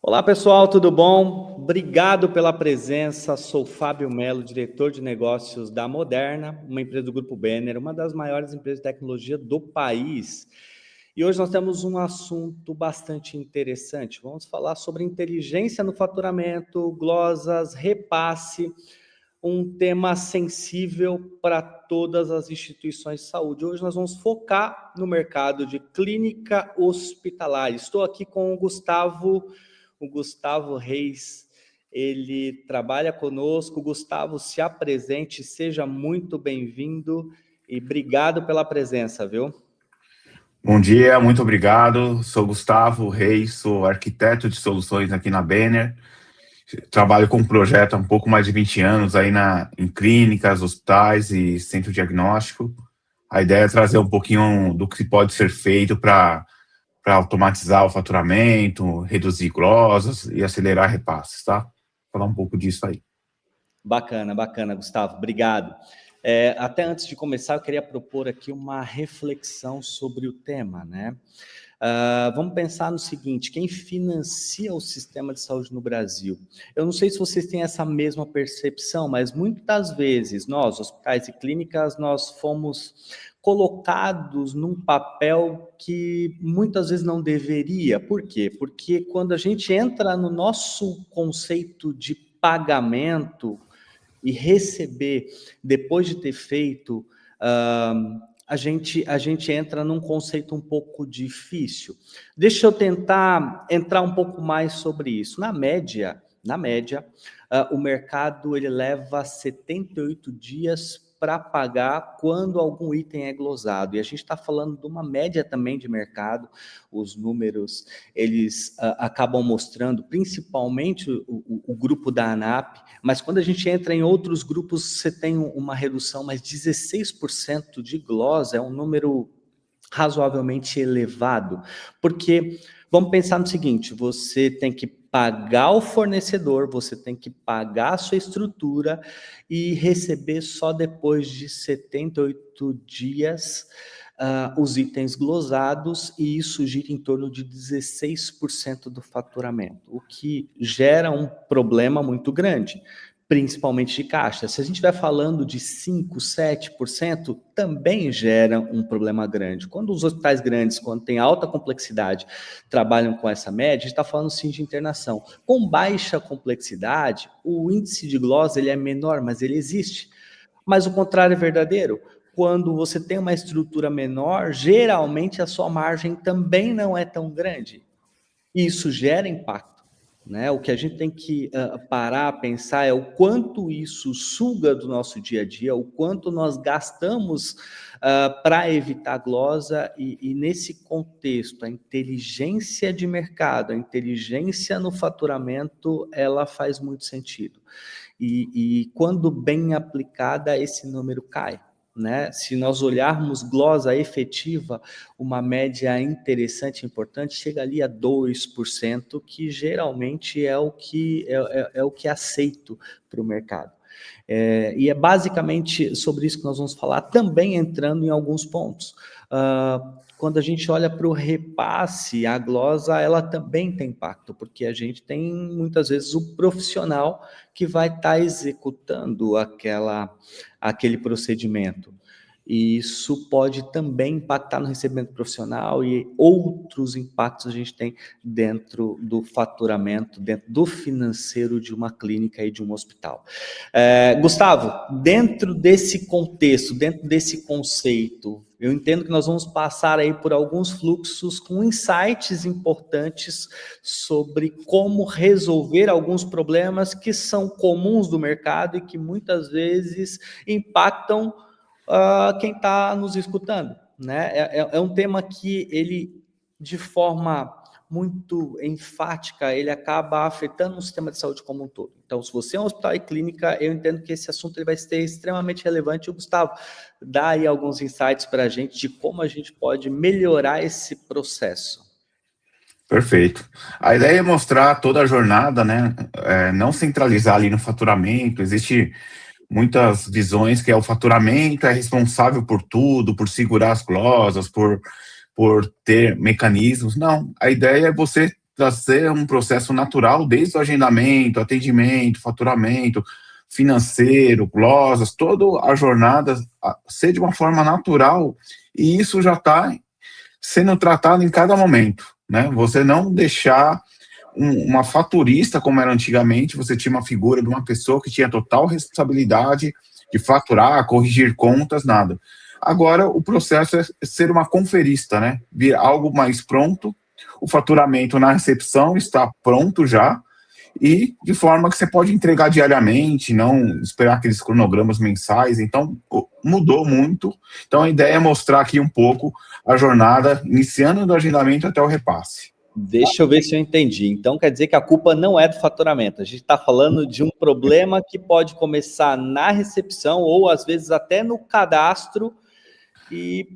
Olá pessoal, tudo bom? Obrigado pela presença. Sou Fábio Melo, diretor de negócios da Moderna, uma empresa do Grupo Banner, uma das maiores empresas de tecnologia do país. E hoje nós temos um assunto bastante interessante. Vamos falar sobre inteligência no faturamento, glosas, repasse, um tema sensível para todas as instituições de saúde. Hoje nós vamos focar no mercado de clínica hospitalar. Estou aqui com o Gustavo Reis. Ele trabalha conosco. Gustavo, se apresente, seja muito bem-vindo e obrigado pela presença, viu? Bom dia, muito obrigado. Sou Gustavo Reis, sou arquiteto de soluções aqui na Banner. Trabalho com um projeto há um pouco mais de 20 anos aí em clínicas, hospitais e centro diagnóstico. A ideia é trazer um pouquinho do que pode ser feito para automatizar o faturamento, reduzir glosas e acelerar repasses, tá? Falar um pouco disso aí. Bacana, bacana, Gustavo, obrigado. Até antes de começar, eu queria propor aqui uma reflexão sobre o tema, né? Vamos pensar no seguinte: quem financia o sistema de saúde no Brasil? Eu não sei se vocês têm essa mesma percepção, mas muitas vezes nós, hospitais e clínicas, nós fomos colocados num papel que muitas vezes não deveria. Por quê? Porque quando a gente entra no nosso conceito de pagamento e receber depois de ter feito, a gente entra num conceito um pouco difícil. Deixa eu tentar entrar um pouco mais sobre isso. Na média, o mercado ele leva 78 dias para pagar quando algum item é glosado. E a gente está falando de uma média também de mercado. Os números, eles acabam mostrando, principalmente o grupo da ANAP, mas quando a gente entra em outros grupos, você tem uma redução, mas 16% de glosa é um número razoavelmente elevado, porque vamos pensar no seguinte: você tem que pagar o fornecedor, você tem que pagar a sua estrutura e receber só depois de 78 dias os itens glosados, e isso gira em torno de 16% do faturamento, o que gera um problema muito grande, principalmente de caixa. Se a gente estiver falando de 5%, 7%, também gera um problema grande. Quando os hospitais grandes, quando tem alta complexidade, trabalham com essa média, a gente está falando sim de internação. Com baixa complexidade, o índice de glosa ele é menor, mas ele existe. Mas o contrário é verdadeiro. Quando você tem uma estrutura menor, geralmente a sua margem também não é tão grande. E isso gera impacto, né? O que a gente tem que parar, pensar é o quanto isso suga do nosso dia a dia, o quanto nós gastamos para evitar glosa, e nesse contexto, a inteligência de mercado, a inteligência no faturamento, ela faz muito sentido. E quando bem aplicada, esse número cai, né? Se nós olharmos glosa efetiva, uma média interessante, importante, chega ali a 2%, que geralmente é o que é aceito para o mercado. E é basicamente sobre isso que nós vamos falar, também entrando em alguns pontos. Quando a gente olha para o repasse, a glosa, ela também tem impacto, porque a gente tem, muitas vezes, o profissional que vai estar executando aquele procedimento. E isso pode também impactar no recebimento profissional, e outros impactos a gente tem dentro do faturamento, dentro do financeiro de uma clínica e de um hospital. Gustavo, dentro desse contexto, dentro desse conceito, eu entendo que nós vamos passar aí por alguns fluxos com insights importantes sobre como resolver alguns problemas que são comuns do mercado e que muitas vezes impactam quem está nos escutando, né? É um tema que ele, de forma muito enfática, ele acaba afetando o sistema de saúde como um todo. Então, se você é um hospital e clínica, eu entendo que esse assunto ele vai ser extremamente relevante. O Gustavo, dá aí alguns insights para a gente de como a gente pode melhorar esse processo. Perfeito. A ideia é mostrar toda a jornada, né? Não centralizar ali no faturamento. Existe muitas visões que o faturamento é responsável por tudo, por segurar as glosas, por ter mecanismos. Não, a ideia é você ser um processo natural desde o agendamento, atendimento, faturamento, financeiro, glosas, toda a jornada ser de uma forma natural, e isso já está sendo tratado em cada momento, né? Você não deixar uma faturista, como era antigamente, você tinha uma figura de uma pessoa que tinha total responsabilidade de faturar, corrigir contas, nada. Agora, o processo é ser uma conferista, né? Vir algo mais pronto, o faturamento na recepção está pronto já, e de forma que você pode entregar diariamente, não esperar aqueles cronogramas mensais. Então, mudou muito. Então, a ideia é mostrar aqui um pouco a jornada, iniciando do agendamento até o repasse. Deixa eu ver se eu entendi. Então, quer dizer que a culpa não é do faturamento. A gente está falando de um problema que pode começar na recepção ou, às vezes, até no cadastro e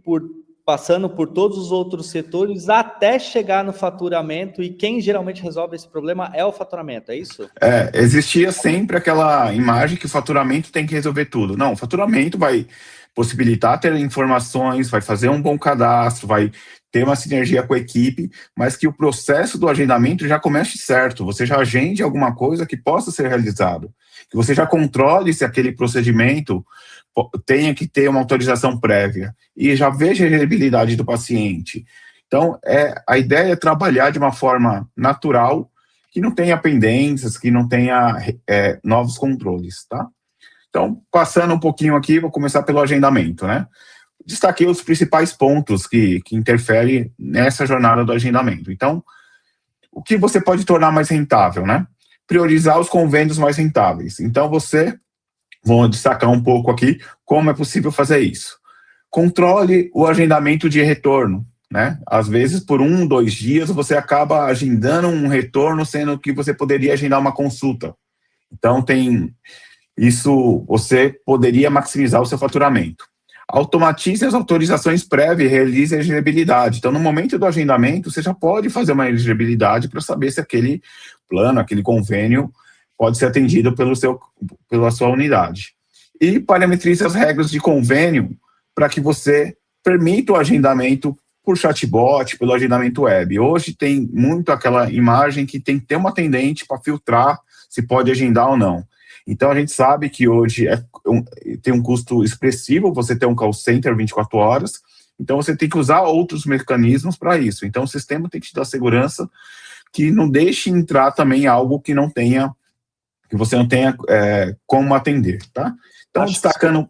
passando por todos os outros setores até chegar no faturamento, e quem geralmente resolve esse problema é o faturamento, é isso? Existia sempre aquela imagem que o faturamento tem que resolver tudo. Não, o faturamento vai possibilitar ter informações, vai fazer um bom cadastro, vai ter uma sinergia com a equipe, mas que o processo do agendamento já comece certo, você já agende alguma coisa que possa ser realizado, que você já controle se aquele procedimento tenha que ter uma autorização prévia, e já veja a elegibilidade do paciente. Então, a ideia é trabalhar de uma forma natural, que não tenha pendências, que não tenha novos controles, tá? Então, passando um pouquinho aqui, vou começar pelo agendamento, né? Destaquei os principais pontos que interferem nessa jornada do agendamento. Então, o que você pode tornar mais rentável, né? Priorizar os convênios mais rentáveis. Então, vou destacar um pouco aqui como é possível fazer isso. Controle o agendamento de retorno, né? Às vezes, por 1, 2 dias, você acaba agendando um retorno, sendo que você poderia agendar uma consulta. Então, você poderia maximizar o seu faturamento. Automatize as autorizações prévias e realize a elegibilidade. Então, no momento do agendamento, você já pode fazer uma elegibilidade para saber se aquele plano, aquele convênio pode ser atendido pela sua unidade. E parametrize as regras de convênio para que você permita o agendamento por chatbot, pelo agendamento web. Hoje tem muito aquela imagem que tem que ter uma atendente para filtrar se pode agendar ou não. Então, a gente sabe que hoje tem um custo expressivo você ter um call center 24 horas, então você tem que usar outros mecanismos para isso. Então, o sistema tem que te dar segurança que não deixe entrar também algo que você não tenha como atender, tá? Então, destacando...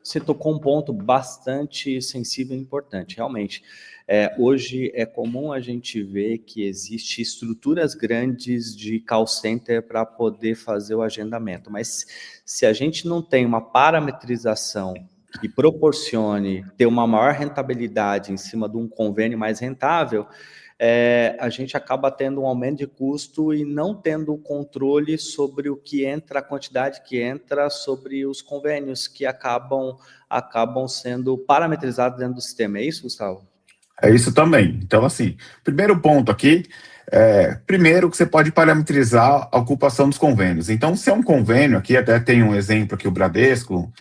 Você tocou um ponto bastante sensível e importante, realmente. Hoje é comum a gente ver que existe estruturas grandes de call center para poder fazer o agendamento, mas se a gente não tem uma parametrização que proporcione ter uma maior rentabilidade em cima de um convênio mais rentável, a gente acaba tendo um aumento de custo e não tendo o controle sobre o que entra, a quantidade que entra, sobre os convênios que acabam sendo parametrizados dentro do sistema. É isso, Gustavo? É isso também. Então, assim, primeiro ponto aqui, primeiro que você pode parametrizar a ocupação dos convênios. Então, se é um convênio, aqui até tem um exemplo aqui, o Bradesco,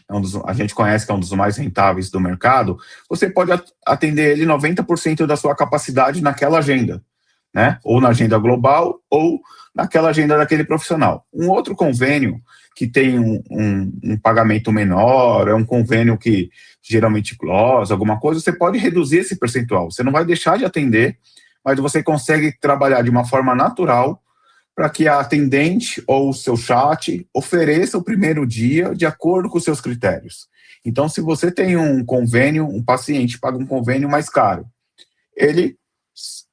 a gente conhece que é um dos mais rentáveis do mercado, você pode atender ele 90% da sua capacidade naquela agenda, né? Ou na agenda global, ou naquela agenda daquele profissional. Um outro convênio que tem um pagamento menor, é um convênio que geralmente glosa, alguma coisa, você pode reduzir esse percentual. Você não vai deixar de atender, mas você consegue trabalhar de uma forma natural para que a atendente ou o seu chat ofereça o primeiro dia de acordo com os seus critérios. Então, se você tem um convênio, um paciente paga um convênio mais caro, ele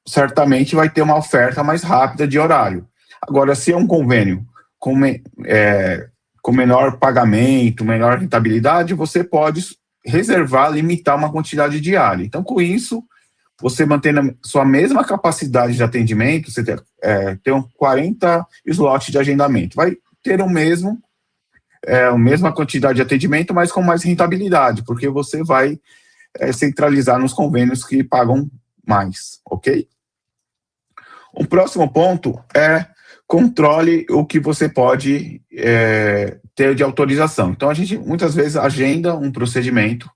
certamente vai ter uma oferta mais rápida de horário. Agora, se é um convênio com menor pagamento, menor rentabilidade, você pode reservar, limitar uma quantidade diária. Então, com isso, você mantendo a sua mesma capacidade de atendimento, você tem 40 slots de agendamento. Vai ter a mesma quantidade de atendimento, mas com mais rentabilidade, porque você vai centralizar nos convênios que pagam mais, ok? O próximo ponto é controle o que você pode ter de autorização. Então, a gente muitas vezes agenda um procedimento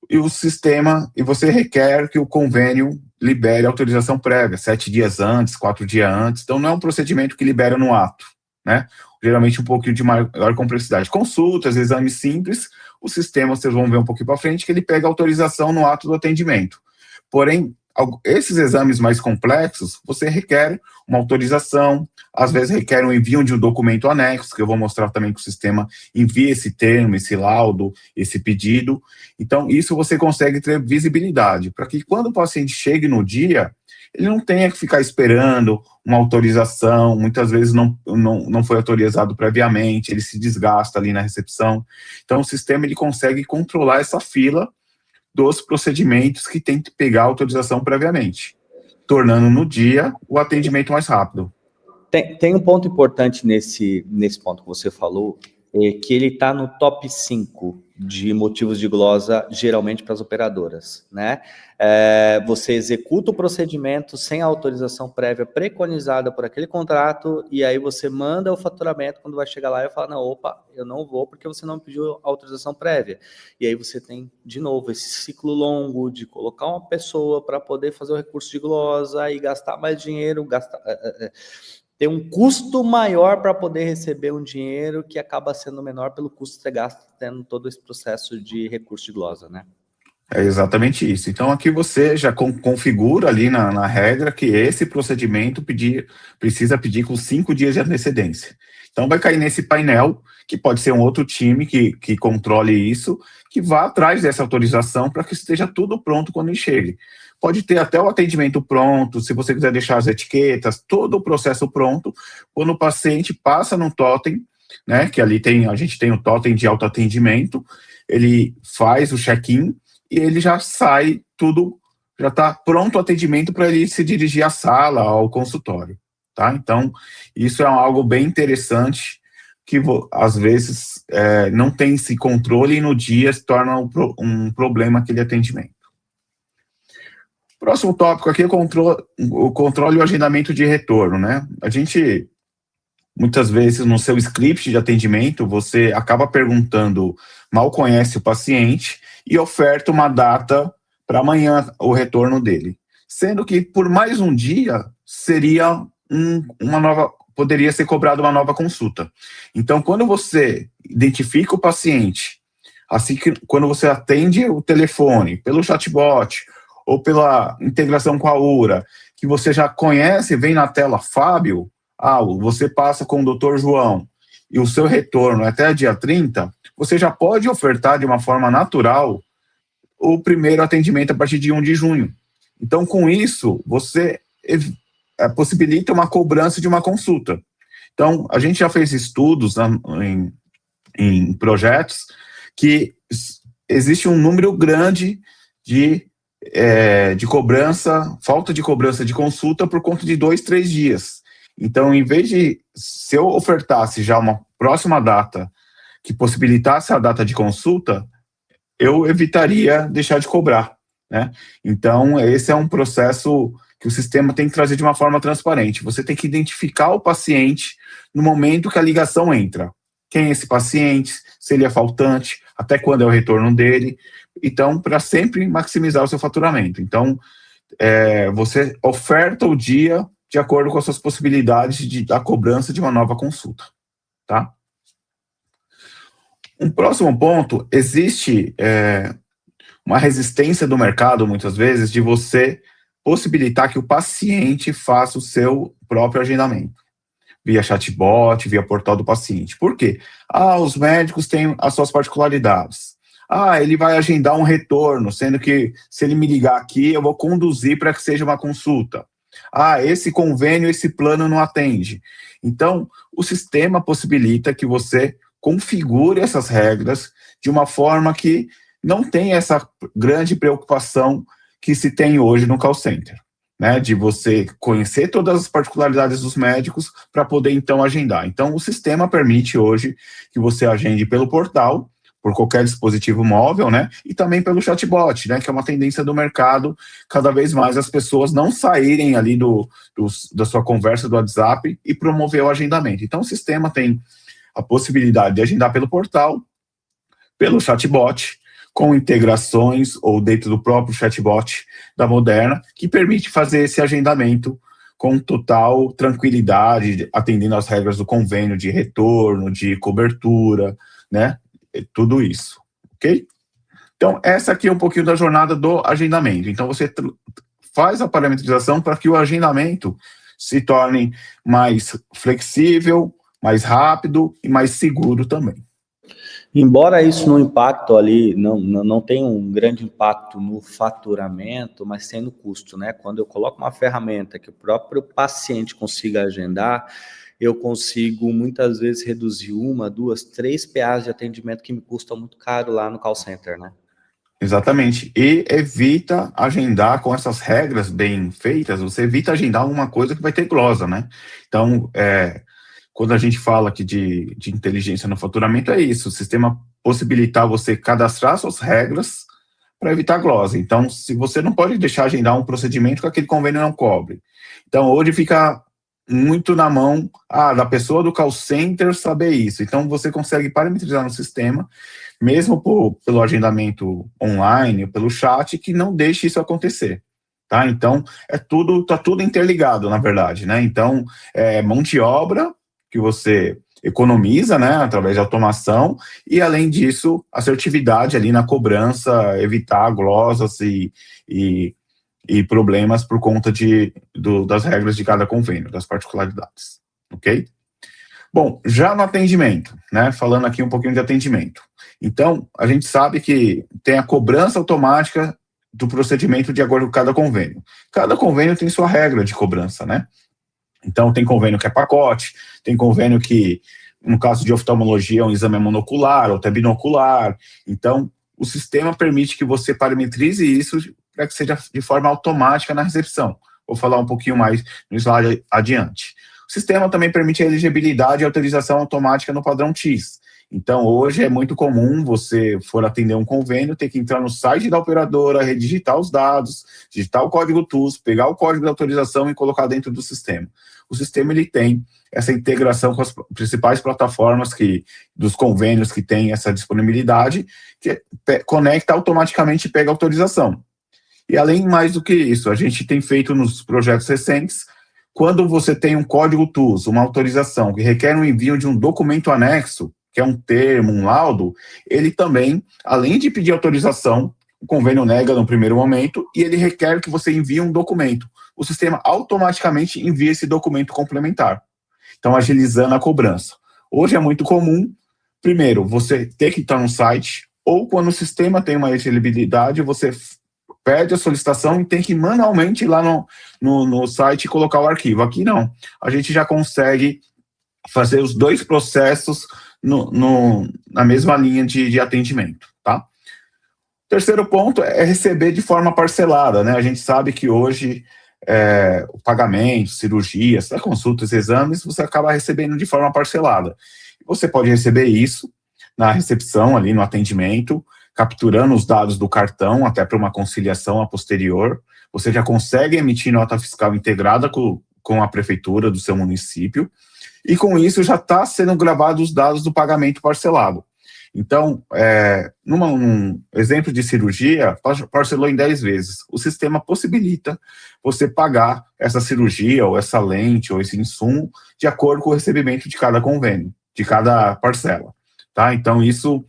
e o sistema, e você requer que o convênio libere autorização prévia, 7 dias antes, 4 dias antes. Então, não é um procedimento que libera no ato, né? Geralmente um pouquinho de maior complexidade. Consultas, exames simples, o sistema, vocês vão ver um pouquinho para frente, que ele pega autorização no ato do atendimento. Porém, esses exames mais complexos, você requer uma autorização, às vezes requer um envio de um documento anexo, que eu vou mostrar também que o sistema envia esse termo, esse laudo, esse pedido. Então, isso você consegue ter visibilidade, para que quando o paciente chegue no dia, ele não tenha que ficar esperando uma autorização, muitas vezes não foi autorizado previamente, ele se desgasta ali na recepção. Então, o sistema ele consegue controlar essa fila dos procedimentos que tem que pegar a autorização previamente, tornando no dia o atendimento mais rápido. Tem um ponto importante nesse ponto que você falou, que ele está no top 5 de motivos de glosa, geralmente para as operadoras, né? Você executa o procedimento sem a autorização prévia preconizada por aquele contrato, e aí você manda o faturamento, quando vai chegar lá e fala, não, opa, eu não vou porque você não pediu autorização prévia. E aí você tem, de novo, esse ciclo longo de colocar uma pessoa para poder fazer o recurso de glosa e gastar mais dinheiro, ter um custo maior para poder receber um dinheiro que acaba sendo menor pelo custo que você gasta tendo todo esse processo de recurso de glosa, né? É exatamente isso. Então, aqui você já configura ali na regra que esse procedimento precisa pedir com 5 dias de antecedência. Então, vai cair nesse painel, que pode ser um outro time que controle isso, que vá atrás dessa autorização para que esteja tudo pronto quando ele chegue. Pode ter até o atendimento pronto, se você quiser deixar as etiquetas, todo o processo pronto, quando o paciente passa no totem, né, que ali a gente tem o totem de autoatendimento, ele faz o check-in e ele já sai tudo, já está pronto o atendimento para ele se dirigir à sala, ao consultório, tá? Então, isso é algo bem interessante, que às vezes não tem esse controle e no dia se torna um problema aquele atendimento. Próximo tópico aqui é o controle e o agendamento de retorno, né? A gente, muitas vezes, no seu script de atendimento, você acaba perguntando, mal conhece o paciente e oferta uma data para amanhã o retorno dele. Sendo que, por mais um dia, seria poderia ser cobrada uma nova consulta. Então, quando você identifica o paciente, assim que quando você atende o telefone, pelo chatbot, ou pela integração com a URA, que você já conhece, vem na tela Fábio, você passa com o Dr. João, e o seu retorno é até dia 30, você já pode ofertar de uma forma natural o primeiro atendimento a partir de 1 de junho. Então, com isso, você possibilita uma cobrança de uma consulta. Então, a gente já fez estudos em projetos que existe um número grande de cobrança, falta de cobrança de consulta por conta de 2, 3 dias. Então, em vez de, se eu ofertasse já uma próxima data que possibilitasse a data de consulta, eu evitaria deixar de cobrar, né? Então, esse é um processo que o sistema tem que trazer de uma forma transparente. Você tem que identificar o paciente no momento que a ligação entra. Quem é esse paciente, se ele é faltante, até quando é o retorno dele. Então, para sempre maximizar o seu faturamento. Então, você oferta o dia de acordo com as suas possibilidades da cobrança de uma nova consulta, tá? Um próximo ponto, existe uma resistência do mercado, muitas vezes, de você possibilitar que o paciente faça o seu próprio agendamento, via chatbot, via portal do paciente. Por quê? Os médicos têm as suas particularidades. Ele vai agendar um retorno, sendo que se ele me ligar aqui, eu vou conduzir para que seja uma consulta. Esse convênio, esse plano não atende. Então, o sistema possibilita que você configure essas regras de uma forma que não tenha essa grande preocupação que se tem hoje no call center, né? De você conhecer todas as particularidades dos médicos para poder, então, agendar. Então, o sistema permite hoje que você agende pelo portal, por qualquer dispositivo móvel, né? E também pelo chatbot, né? Que é uma tendência do mercado, cada vez mais as pessoas não saírem ali da sua conversa do WhatsApp e promover o agendamento. Então, o sistema tem a possibilidade de agendar pelo portal, pelo chatbot, com integrações ou dentro do próprio chatbot da Moderna, que permite fazer esse agendamento com total tranquilidade, atendendo às regras do convênio de retorno, de cobertura, né? Tudo isso, ok? Então, essa aqui é um pouquinho da jornada do agendamento. Então, você faz a parametrização para que o agendamento se torne mais flexível, mais rápido e mais seguro também. Embora isso não impacte ali, não tenha um grande impacto no faturamento, mas tem no custo, né? Quando eu coloco uma ferramenta que o próprio paciente consiga agendar, eu consigo muitas vezes reduzir 1, 2, 3 PAs de atendimento que me custam muito caro lá no call center, né? Exatamente. E evita agendar com essas regras bem feitas, você evita agendar uma coisa que vai ter glosa, né? Então, quando a gente fala aqui de inteligência no faturamento, é isso, o sistema possibilitar você cadastrar suas regras para evitar glosa. Então, se você não pode deixar agendar um procedimento que aquele convênio não cobre. Então, hoje fica muito na mão da pessoa do call center saber isso. Então, você consegue parametrizar no sistema, mesmo pelo agendamento online, pelo chat, que não deixe isso acontecer. Tá? Então, tá tudo interligado, na verdade, né? Então, mão de obra que você economiza, né, através de automação, e além disso, assertividade ali na cobrança, evitar glosas e problemas por conta das regras de cada convênio, das particularidades, ok? Bom, já no atendimento, né, falando aqui um pouquinho de atendimento. Então, a gente sabe que tem a cobrança automática do procedimento de acordo com cada convênio. Cada convênio tem sua regra de cobrança, né? Então, tem convênio que é pacote, tem convênio que, no caso de oftalmologia, um exame é monocular ou até binocular. Então, o sistema permite que você parametrize isso para que seja de forma automática na recepção. Vou falar um pouquinho mais no slide adiante. O sistema também permite a elegibilidade e autorização automática no padrão TIS. Então, hoje é muito comum você for atender um convênio, ter que entrar no site da operadora, redigitar os dados, digitar o código TUS, pegar o código de autorização e colocar dentro do sistema. O sistema ele tem essa integração com as principais plataformas dos convênios que tem essa disponibilidade, que conecta automaticamente e pega a autorização. E além mais do que isso, a gente tem feito nos projetos recentes, quando você tem um código TUS, uma autorização que requer um envio de um documento anexo, que é um termo, um laudo, ele também, além de pedir autorização, o convênio nega no primeiro momento e ele requer que você envie um documento. O sistema automaticamente envia esse documento complementar. Então, agilizando a cobrança. Hoje é muito comum, primeiro, você ter que estar no site, ou quando o sistema tem uma elegibilidade, você pede a solicitação e tem que manualmente ir lá no site e colocar o arquivo. Aqui não. A gente já consegue fazer os dois processos na mesma linha de atendimento, tá? Terceiro ponto é receber de forma parcelada, né? A gente sabe que hoje o pagamento, cirurgias, consultas, exames, você acaba recebendo de forma parcelada. Você pode receber isso na recepção, ali no atendimento, capturando os dados do cartão, até para uma conciliação a posterior. Você já consegue emitir nota fiscal integrada com a prefeitura do seu município, e com isso já está sendo gravados os dados do pagamento parcelado. Então, num exemplo de cirurgia, parcelou em 10 vezes. O sistema possibilita você pagar essa cirurgia, ou essa lente, ou esse insumo, de acordo com o recebimento de cada convênio, de cada parcela. Tá? Então, isso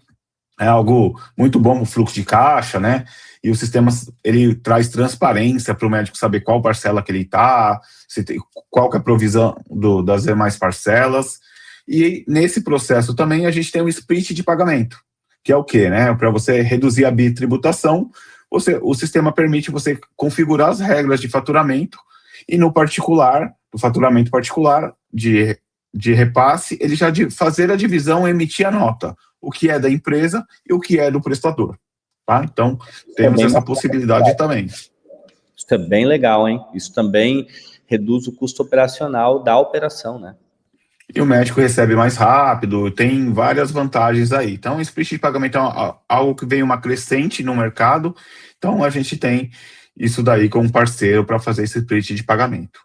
é algo muito bom no fluxo de caixa, né? E o sistema, ele traz transparência para o médico saber qual parcela que ele está, qual que é a provisão das demais parcelas. E nesse processo também a gente tem um split de pagamento, que é o quê, né? Para você reduzir a bitributação, o sistema permite você configurar as regras de faturamento e no faturamento particular de repasse, ele já fazer a divisão e emitir a nota, o que é da empresa e o que é do prestador. Tá? Então, temos essa possibilidade também. Isso é bem legal, hein? Isso também reduz o custo operacional da operação, né? E o médico recebe mais rápido, tem várias vantagens aí. Então, o split de pagamento é algo que vem uma crescente no mercado, então a gente tem isso daí como parceiro para fazer esse split de pagamento.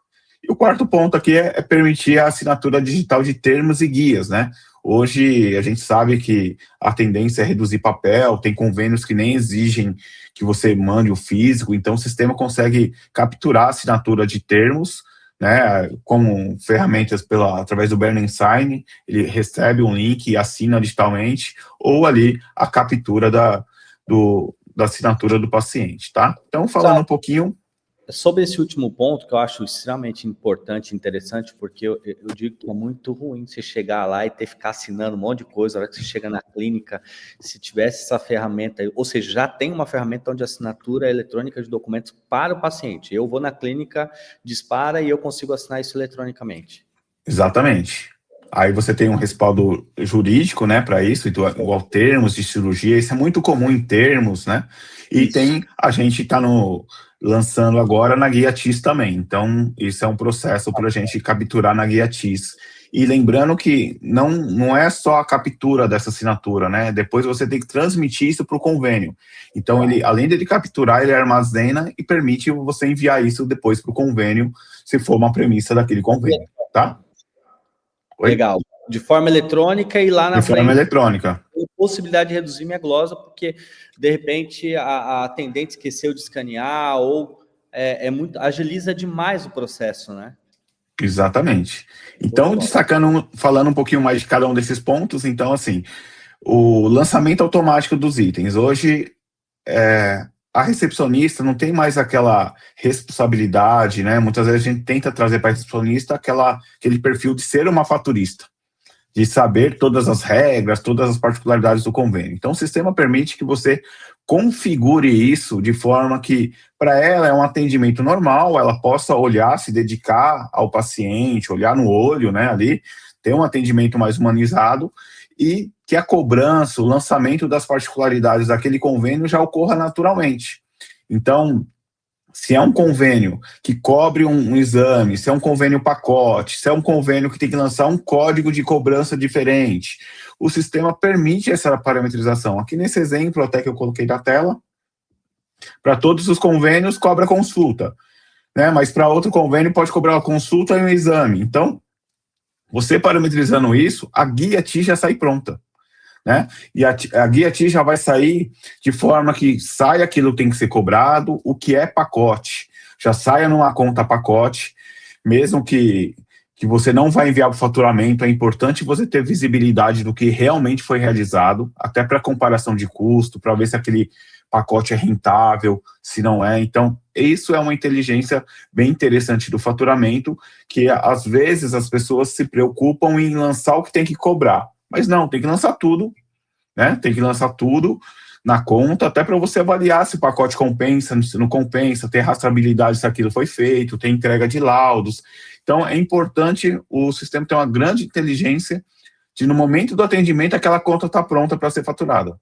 E o quarto ponto aqui é permitir a assinatura digital de termos e guias, né? Hoje a gente sabe que a tendência é reduzir papel, tem convênios que nem exigem que você mande o físico, então o sistema consegue capturar a assinatura de termos, né, com ferramentas através do Burning Sign, ele recebe um link e assina digitalmente, ou ali a captura da assinatura do paciente, tá? Então, falando um pouquinho... Sobre esse último ponto, que eu acho extremamente importante e interessante, porque eu digo que é muito ruim você chegar lá e ter que ficar assinando um monte de coisa, na hora que você chega na clínica, se tivesse essa ferramenta, ou seja, já tem uma ferramenta onde a assinatura eletrônica de documentos para o paciente. Eu vou na clínica, dispara e eu consigo assinar isso eletronicamente. Exatamente. Aí você tem um respaldo jurídico, né, para isso, igual termos de cirurgia, isso é muito comum em termos, né, e a gente está lançando agora na Guia TIS também, então isso é um processo para a gente capturar na Guia TIS. E lembrando que não é só a captura dessa assinatura, né, depois você tem que transmitir isso para o convênio. Então, ele, além de capturar, ele armazena e permite você enviar isso depois para o convênio, se for uma premissa daquele convênio, tá? Oi? Legal. De forma eletrônica e lá na frente... De forma eletrônica. Possibilidade de reduzir minha glosa, porque, de repente, a atendente esqueceu de escanear ou agiliza demais o processo, né? Exatamente. Então, falando um pouquinho mais de cada um desses pontos, então, assim, o lançamento automático dos itens. Hoje, a recepcionista não tem mais aquela responsabilidade, né? Muitas vezes a gente tenta trazer para a recepcionista aquele perfil de ser uma faturista, de saber todas as regras, todas as particularidades do convênio. Então, o sistema permite que você configure isso de forma que, para ela, é um atendimento normal, ela possa olhar, se dedicar ao paciente, olhar no olho, né, ali, ter um atendimento mais humanizado, e que a cobrança, o lançamento das particularidades daquele convênio já ocorra naturalmente. Então, se é um convênio que cobre um exame, se é um convênio pacote, se é um convênio que tem que lançar um código de cobrança diferente, o sistema permite essa parametrização. Aqui nesse exemplo, até que eu coloquei na tela, para todos os convênios cobra consulta, né? Mas para outro convênio pode cobrar uma consulta e um exame. Então, você parametrizando isso, a guia TI já sai pronta, né? E a guia TI já vai sair de forma que saia aquilo que tem que ser cobrado, o que é pacote, já saia numa conta pacote, mesmo que você não vai enviar para o faturamento, é importante você ter visibilidade do que realmente foi realizado, até para comparação de custo, para ver se aquele pacote é rentável, se não é. Então, isso é uma inteligência bem interessante do faturamento, que às vezes as pessoas se preocupam em lançar o que tem que cobrar. Mas não, tem que lançar tudo, né? Tem que lançar tudo na conta, até para você avaliar se o pacote compensa, se não compensa, ter rastreabilidade se aquilo foi feito, ter entrega de laudos. Então, é importante o sistema ter uma grande inteligência de, no momento do atendimento, aquela conta está pronta para ser faturada.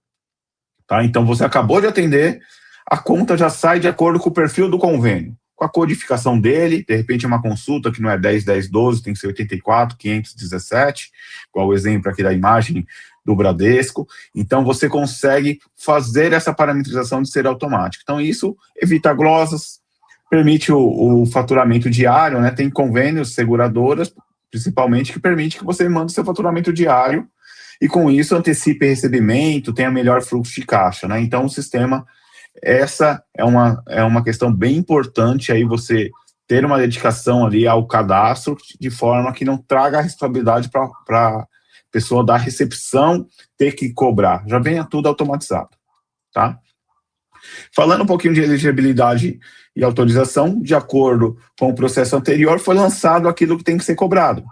Tá? Então, você acabou de atender, a conta já sai de acordo com o perfil do convênio, com a codificação dele, de repente uma consulta que não é 10, 10, 12, tem que ser 84, 517, igual o exemplo aqui da imagem do Bradesco. Então, você consegue fazer essa parametrização de ser automático. Então, isso evita glosas, permite o faturamento diário, né? Tem convênios, seguradoras, principalmente, que permite que você mande seu faturamento diário e, com isso, antecipe recebimento, tenha melhor fluxo de caixa, né? Então, o sistema, essa é uma questão bem importante, aí você ter uma dedicação ali ao cadastro, de forma que não traga a responsabilidade para a pessoa da recepção ter que cobrar, já venha tudo automatizado, tá? Falando um pouquinho de elegibilidade e autorização, de acordo com o processo anterior, foi lançado aquilo que tem que ser cobrado.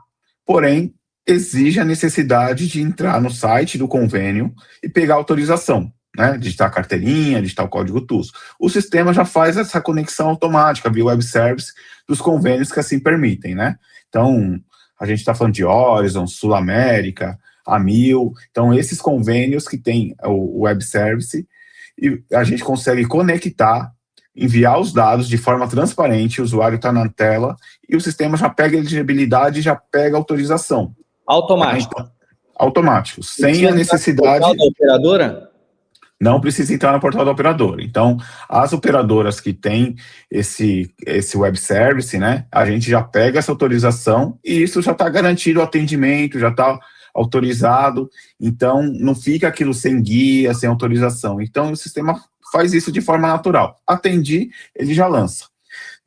Porém, exige a necessidade de entrar no site do convênio e pegar autorização, né? Digitar a carteirinha, digitar o código TUS. O sistema já faz essa conexão automática via web service dos convênios que assim permitem, né? Então, a gente está falando de Horizon, Sul América, Amil, então esses convênios que tem o web service, e a gente consegue conectar, enviar os dados de forma transparente, o usuário está na tela, e o sistema já pega a elegibilidade e já pega a autorização. Automático. Então, automático, sem a necessidade... Da operadora? não precisa entrar no portal da operadora. Então, as operadoras que têm esse web service, né, a gente já pega essa autorização e isso já está garantido o atendimento, já está autorizado, então não fica aquilo sem guia, sem autorização. Então, o sistema faz isso de forma natural. Atendi, ele já lança.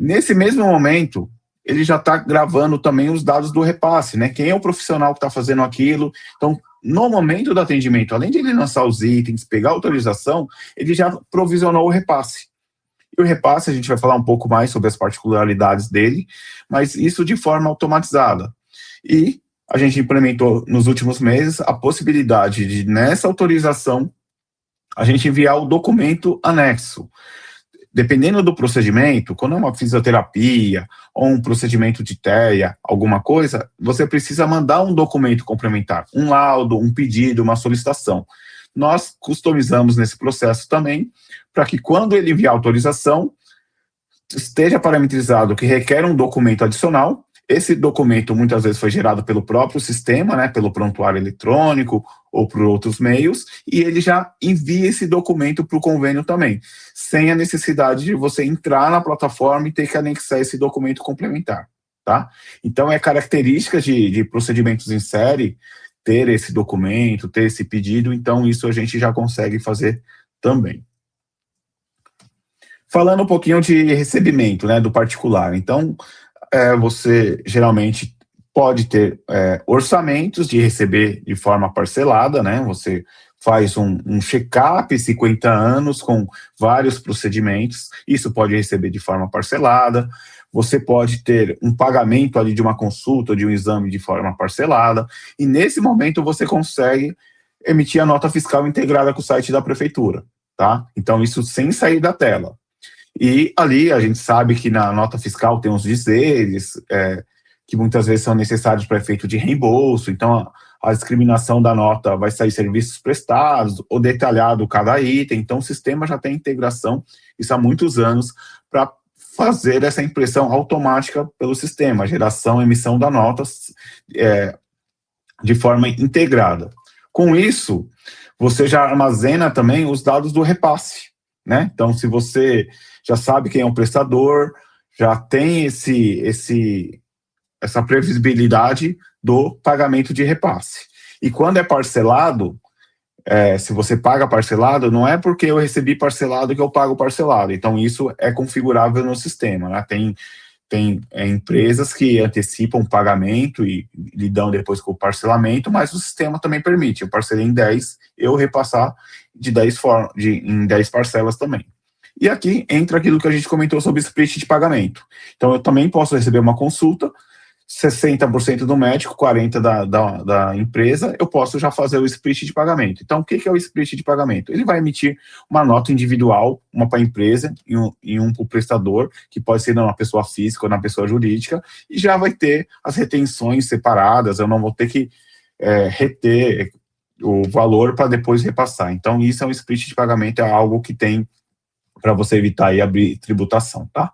Nesse mesmo momento, ele já está gravando também os dados do repasse, né? Quem é o profissional que está fazendo aquilo. Então, no momento do atendimento, além de ele lançar os itens, pegar a autorização, ele já provisionou o repasse. E o repasse, a gente vai falar um pouco mais sobre as particularidades dele, mas isso de forma automatizada. E a gente implementou nos últimos meses a possibilidade de, nessa autorização, a gente enviar o documento anexo. Dependendo do procedimento, quando é uma fisioterapia ou um procedimento de TEA, alguma coisa, você precisa mandar um documento complementar, um laudo, um pedido, uma solicitação. Nós customizamos nesse processo também, para que quando ele enviar a autorização, esteja parametrizado que requer um documento adicional. Esse documento muitas vezes foi gerado pelo próprio sistema, né, pelo prontuário eletrônico ou por outros meios, e ele já envia esse documento para o convênio também, sem a necessidade de você entrar na plataforma e ter que anexar esse documento complementar, tá? Então, é característica de procedimentos em série ter esse documento, ter esse pedido, então isso a gente já consegue fazer também. Falando um pouquinho de recebimento, né, do particular, então, você geralmente pode ter orçamentos de receber de forma parcelada, né? Você faz um check-up 50 anos com vários procedimentos, isso pode receber de forma parcelada. Você pode ter um pagamento ali de uma consulta, de um exame de forma parcelada, e nesse momento você consegue emitir a nota fiscal integrada com o site da prefeitura, tá? Então, isso sem sair da tela. E ali a gente sabe que na nota fiscal tem uns dizeres que muitas vezes são necessários para efeito de reembolso, então a discriminação da nota vai sair serviços prestados, ou detalhado cada item, então o sistema já tem integração, isso há muitos anos, para fazer essa impressão automática pelo sistema, geração e emissão da nota de forma integrada. Com isso, você já armazena também os dados do repasse, né? Então, se você já sabe quem é o prestador, já tem essa previsibilidade do pagamento de repasse. E quando é parcelado, se você paga parcelado, não é porque eu recebi parcelado que eu pago parcelado. Então, isso é configurável no sistema, né? Tem empresas que antecipam o pagamento e lidam depois com o parcelamento, mas o sistema também permite. Eu parcelei em 10, eu repassar em 10 parcelas também. E aqui entra aquilo que a gente comentou sobre split de pagamento. Então, eu também posso receber uma consulta, 60% do médico, 40% da empresa, eu posso já fazer o split de pagamento. Então, o que é o split de pagamento? Ele vai emitir uma nota individual, uma para a empresa e um para o prestador, que pode ser na pessoa física ou na pessoa jurídica, e já vai ter as retenções separadas, eu não vou ter que reter o valor para depois repassar. Então, isso é um split de pagamento, é algo que tem para você evitar aí abrir tributação, tá?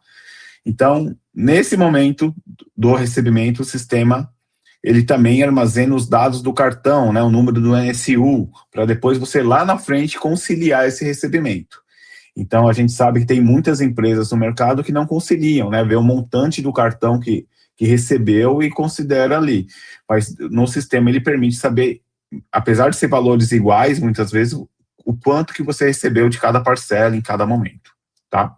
Então, nesse momento do recebimento, o sistema, ele também armazena os dados do cartão, né, o número do NSU, para depois você lá na frente conciliar esse recebimento. Então, a gente sabe que tem muitas empresas no mercado que não conciliam, né, vê o montante do cartão que recebeu e considera ali. Mas no sistema ele permite saber, apesar de ser valores iguais, muitas vezes, o quanto que você recebeu de cada parcela em cada momento, tá?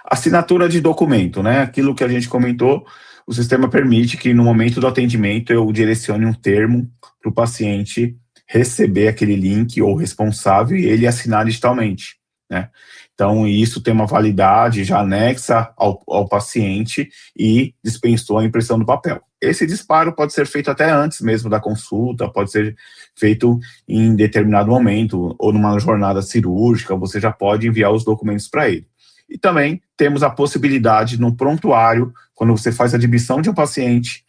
Assinatura de documento, né? Aquilo que a gente comentou, o sistema permite que no momento do atendimento eu direcione um termo para o paciente receber aquele link ou responsável e ele assinar digitalmente, né? Então, isso tem uma validade já anexa ao paciente e dispensou a impressão do papel. Esse disparo pode ser feito até antes mesmo da consulta, pode ser feito em determinado momento, ou numa jornada cirúrgica, você já pode enviar os documentos para ele. E também temos a possibilidade no prontuário, quando você faz a admissão de um paciente,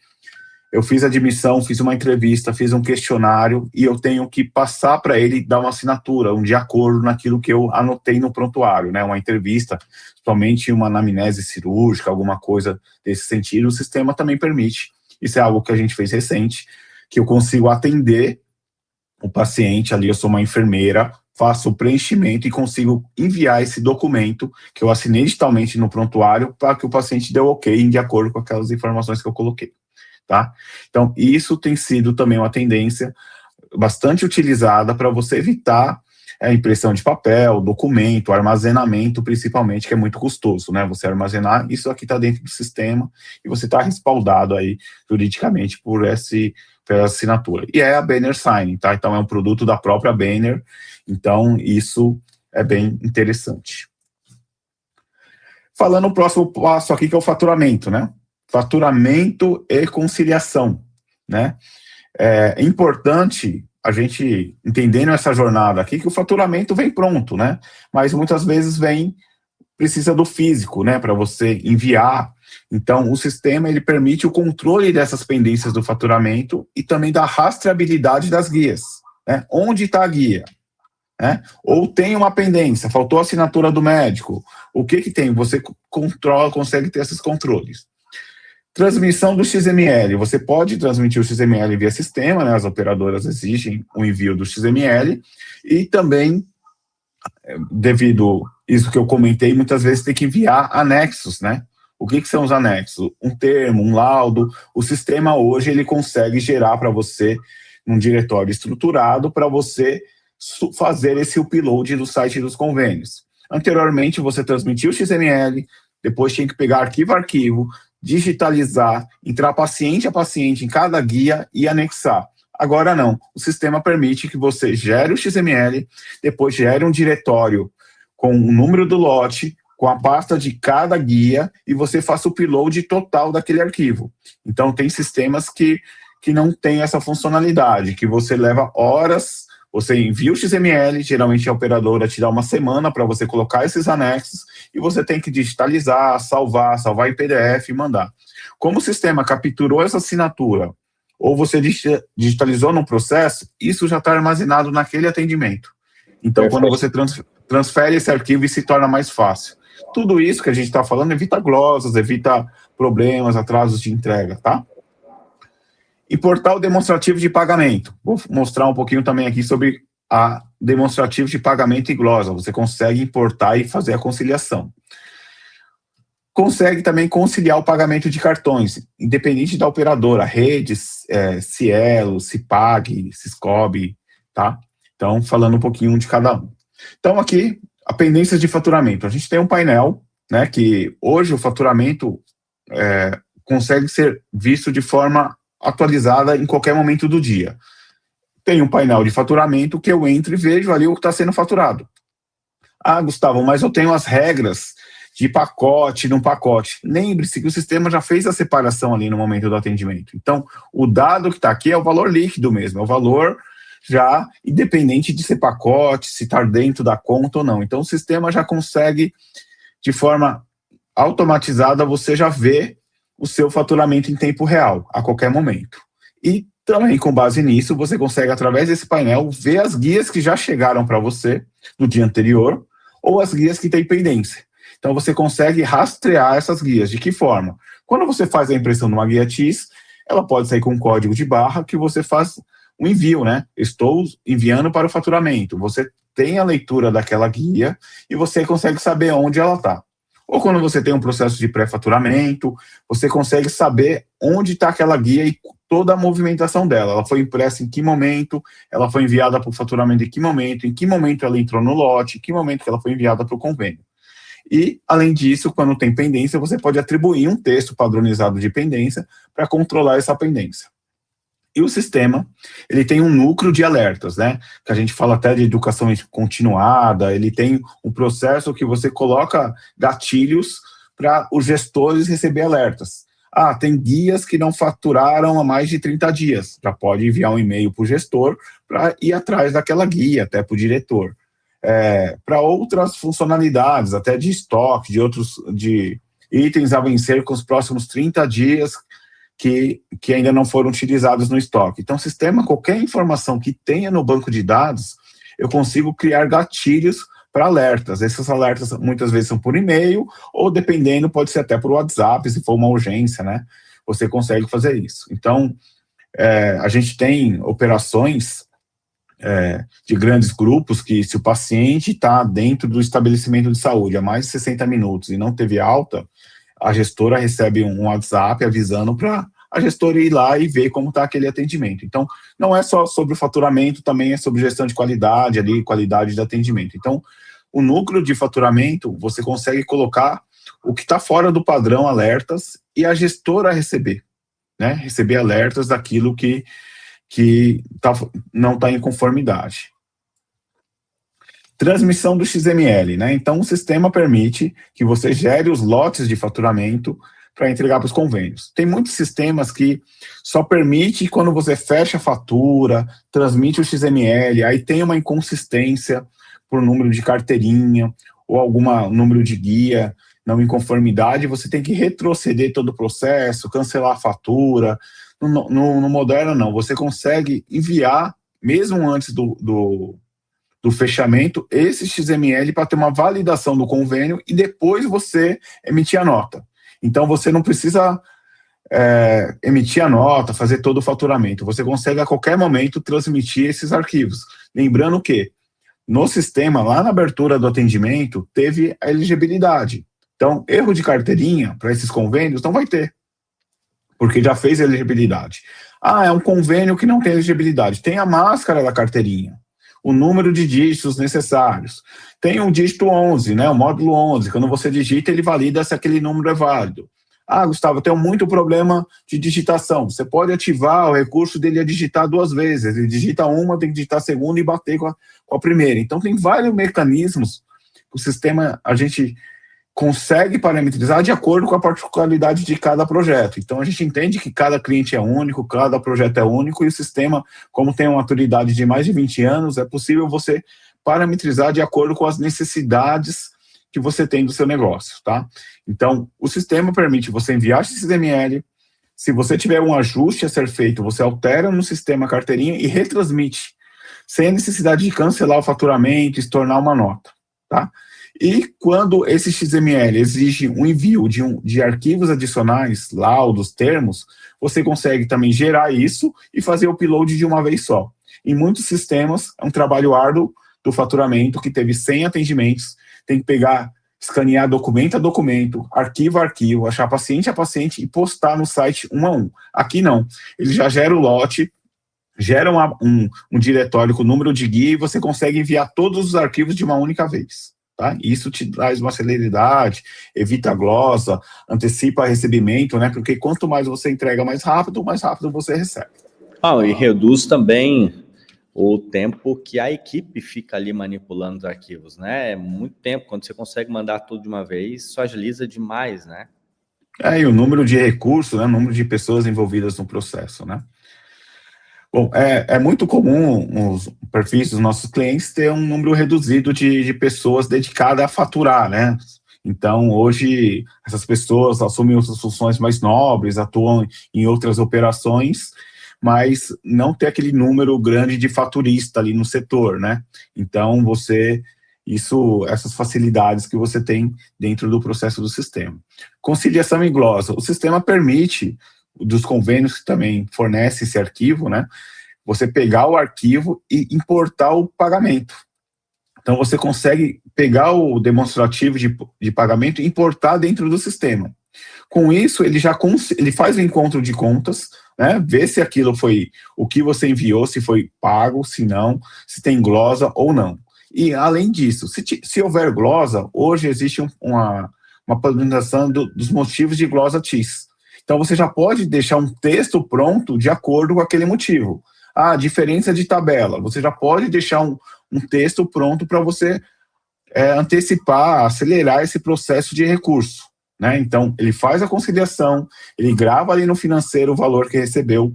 eu fiz a admissão, fiz uma entrevista, fiz um questionário e eu tenho que passar para ele dar uma assinatura, de acordo naquilo que eu anotei no prontuário, né? Uma entrevista, somente uma anamnese cirúrgica, alguma coisa desse sentido, o sistema também permite. Isso é algo que a gente fez recente, que eu consigo atender o paciente ali, eu sou uma enfermeira, faço o preenchimento e consigo enviar esse documento que eu assinei digitalmente no prontuário para que o paciente dê o ok de acordo com aquelas informações que eu coloquei, tá? Então, isso tem sido também uma tendência bastante utilizada para você evitar a impressão de papel, documento, armazenamento, principalmente, que é muito custoso, né? Você armazenar, isso aqui está dentro do sistema e você está respaldado aí juridicamente pela assinatura. E é a Banner Sign, tá? Então, é um produto da própria Banner, então isso é bem interessante. Falando o próximo passo aqui, que é o faturamento, né? Faturamento e conciliação, né? É importante a gente, entendendo essa jornada aqui, que o faturamento vem pronto, né? Mas muitas vezes precisa do físico, né? Para você enviar. Então, o sistema, ele permite o controle dessas pendências do faturamento e também da rastreabilidade das guias, né? Onde está a guia? Né? Ou tem uma pendência, faltou a assinatura do médico. O que tem? Você consegue ter esses controles. Transmissão do XML. Você pode transmitir o XML via sistema, né? As operadoras exigem o envio do XML e também, devido isso que eu comentei, muitas vezes tem que enviar anexos, né? O que são os anexos? Um termo, um laudo. O sistema hoje ele consegue gerar para você um diretório estruturado para você fazer esse upload do site dos convênios. Anteriormente, você transmitia o XML, depois tinha que pegar arquivo a arquivo, digitalizar, entrar paciente a paciente em cada guia e anexar. Agora não, o sistema permite que você gere o XML, depois gere um diretório com o número do lote, com a pasta de cada guia, e você faça o upload total daquele arquivo. Então, tem sistemas que não tem essa funcionalidade, que você leva horas. Você envia o XML, geralmente a operadora te dá uma semana para você colocar esses anexos e você tem que digitalizar, salvar em PDF e mandar. Como o sistema capturou essa assinatura ou você digitalizou no processo, isso já está armazenado naquele atendimento. Então, quando você transfere esse arquivo, isso se torna mais fácil. Tudo isso que a gente está falando evita glosas, evita problemas, atrasos de entrega, tá? E portal demonstrativo de pagamento. Vou mostrar um pouquinho também aqui sobre a demonstrativo de pagamento e glosa. Você consegue importar e fazer a conciliação. Consegue também conciliar o pagamento de cartões, independente da operadora, redes, Cielo, Cipag, Siscob, tá? Então, falando um pouquinho de cada um. Então, aqui, a pendência de faturamento. A gente tem um painel, né, que hoje o faturamento consegue ser visto de forma atualizada em qualquer momento do dia. Tem um painel de faturamento que eu entro e vejo ali o que está sendo faturado. Ah, Gustavo, mas eu tenho as regras de pacote, não pacote. Lembre-se que o sistema já fez a separação ali no momento do atendimento. Então, o dado que está aqui é o valor líquido mesmo, é o valor já independente de ser pacote, se está dentro da conta ou não. Então, o sistema já consegue, de forma automatizada, você já vê o seu faturamento em tempo real, a qualquer momento. E também, com base nisso, você consegue, através desse painel, ver as guias que já chegaram para você no dia anterior ou as guias que têm pendência. Então, você consegue rastrear essas guias. De que forma? Quando você faz a impressão de uma guia X, ela pode sair com um código de barra que você faz um envio, né? Estou enviando para o faturamento. Você tem a leitura daquela guia e você consegue saber onde ela está. Ou quando você tem um processo de pré-faturamento, você consegue saber onde está aquela guia e toda a movimentação dela. Ela foi impressa em que momento, ela foi enviada para o faturamento em que momento ela entrou no lote, em que momento que ela foi enviada para o convênio. E, além disso, quando tem pendência, você pode atribuir um texto padronizado de pendência para controlar essa pendência. E o sistema, ele tem um núcleo de alertas, né? Que a gente fala até de educação continuada, ele tem um processo que você coloca gatilhos para os gestores receber alertas. Ah, tem guias que não faturaram há mais de 30 dias. Já pode enviar um e-mail para o gestor para ir atrás daquela guia, até para o diretor. Para outras funcionalidades, até de estoque, de itens a vencer com os próximos 30 dias, que ainda não foram utilizados no estoque. Então, o sistema, qualquer informação que tenha no banco de dados, eu consigo criar gatilhos para alertas. Esses alertas, muitas vezes, são por e-mail, ou, dependendo, pode ser até por WhatsApp, se for uma urgência, né? Você consegue fazer isso. Então, a gente tem operações de grandes grupos, que se o paciente está dentro do estabelecimento de saúde há mais de 60 minutos e não teve alta, a gestora recebe um WhatsApp avisando para a gestora ir lá e ver como está aquele atendimento. Então, não é só sobre o faturamento, também é sobre gestão de qualidade, ali, qualidade de atendimento. Então, o núcleo de faturamento, você consegue colocar o que está fora do padrão, alertas, e a gestora receber, né? Receber alertas daquilo que não está em conformidade. Transmissão do XML, né? Então, o sistema permite que você gere os lotes de faturamento para entregar para os convênios. Tem muitos sistemas que só permite quando você fecha a fatura, transmite o XML, aí tem uma inconsistência por número de carteirinha ou algum número de guia não em conformidade, você tem que retroceder todo o processo, cancelar a fatura. No Moderna, não. Você consegue enviar, mesmo antes do fechamento, esse XML para ter uma validação do convênio e depois você emitir a nota. Então, você não precisa emitir a nota, fazer todo o faturamento. Você consegue, a qualquer momento, transmitir esses arquivos. Lembrando que, no sistema, lá na abertura do atendimento, teve a elegibilidade. Então, erro de carteirinha para esses convênios não vai ter, porque já fez a elegibilidade. É um convênio que não tem elegibilidade. Tem a máscara da carteirinha, o número de dígitos necessários. Tem um dígito 11, né, o módulo 11. Quando você digita, ele valida se aquele número é válido. Gustavo, eu tenho muito problema de digitação. Você pode ativar o recurso dele a digitar 2 vezes. Ele digita uma, tem que digitar a segunda e bater com a primeira. Então, tem vários mecanismos que o sistema, a gente consegue parametrizar de acordo com a particularidade de cada projeto. Então, a gente entende que cada cliente é único, cada projeto é único, e o sistema, como tem uma maturidade de mais de 20 anos, é possível você parametrizar de acordo com as necessidades que você tem do seu negócio, tá? Então, o sistema permite você enviar esse XML, se você tiver um ajuste a ser feito, você altera no sistema a carteirinha e retransmite, sem a necessidade de cancelar o faturamento e se tornar uma nota, tá? E quando esse XML exige um envio de arquivos adicionais, laudos, termos, você consegue também gerar isso e fazer o upload de uma vez só. Em muitos sistemas, é um trabalho árduo do faturamento que teve 100 atendimentos, tem que pegar, escanear documento a documento, arquivo a arquivo, achar paciente a paciente e postar no site um a um. Aqui não, ele já gera o lote, gera um diretório com o número de guia e você consegue enviar todos os arquivos de uma única vez. Tá? Isso te traz uma celeridade, evita a glosa, antecipa recebimento, né? Porque quanto mais você entrega mais rápido você recebe. E reduz também o tempo que a equipe fica ali manipulando os arquivos, né? É muito tempo, quando você consegue mandar tudo de uma vez, isso agiliza demais, né? E o número de recursos, né? O número de pessoas envolvidas no processo, né? Bom, é muito comum os perfis dos nossos clientes ter um número reduzido de pessoas dedicadas a faturar, né? Então, hoje, essas pessoas assumem outras funções mais nobres, atuam em outras operações, mas não tem aquele número grande de faturista ali no setor, né? Então, essas facilidades que você tem dentro do processo do sistema. Conciliação e glosa. O sistema permite, dos convênios que também fornece esse arquivo, né? Você pegar o arquivo e importar o pagamento. Então, você consegue pegar o demonstrativo de pagamento e importar dentro do sistema. Com isso, ele faz o encontro de contas, né? Vê se aquilo foi o que você enviou, se foi pago, se não, se tem glosa ou não. E, além disso, se houver glosa, hoje existe uma padronização dos motivos de glosa TIS. Então, você já pode deixar um texto pronto de acordo com aquele motivo. Diferença de tabela. Você já pode deixar um texto pronto para você antecipar, acelerar esse processo de recurso, né? Então, ele faz a conciliação, ele grava ali no financeiro o valor que recebeu,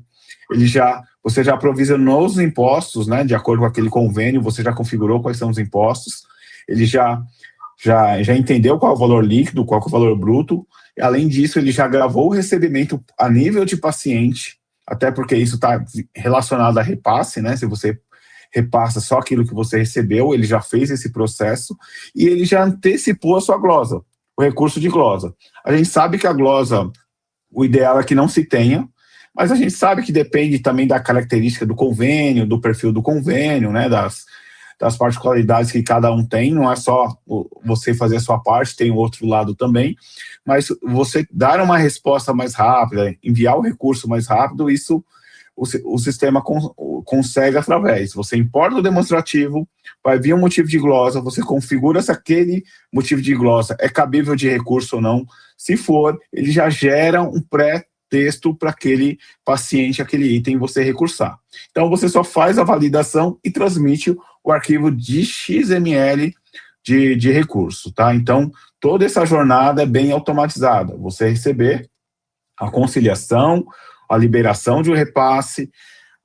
você já aprovisionou os impostos, né? De acordo com aquele convênio, você já configurou quais são os impostos, ele já entendeu qual é o valor líquido, qual é o valor bruto. Além disso, ele já gravou o recebimento a nível de paciente, até porque isso está relacionado a repasse, né? Se você repassa só aquilo que você recebeu, ele já fez esse processo e ele já antecipou a sua glosa, o recurso de glosa. A gente sabe que a glosa, o ideal é que não se tenha, mas a gente sabe que depende também da característica do convênio, do perfil do convênio, né, das particularidades que cada um tem, não é só você fazer a sua parte, tem o outro lado também, mas você dar uma resposta mais rápida, enviar o recurso mais rápido, isso o sistema consegue através. Você importa o demonstrativo, vai vir um motivo de glosa, você configura se aquele motivo de glosa é cabível de recurso ou não. Se for, ele já gera um pré-texto para aquele paciente, aquele item você recursar. Então, você só faz a validação e transmite o arquivo de XML de recurso, tá? Então, toda essa jornada é bem automatizada. Você receber a conciliação, a liberação de um repasse,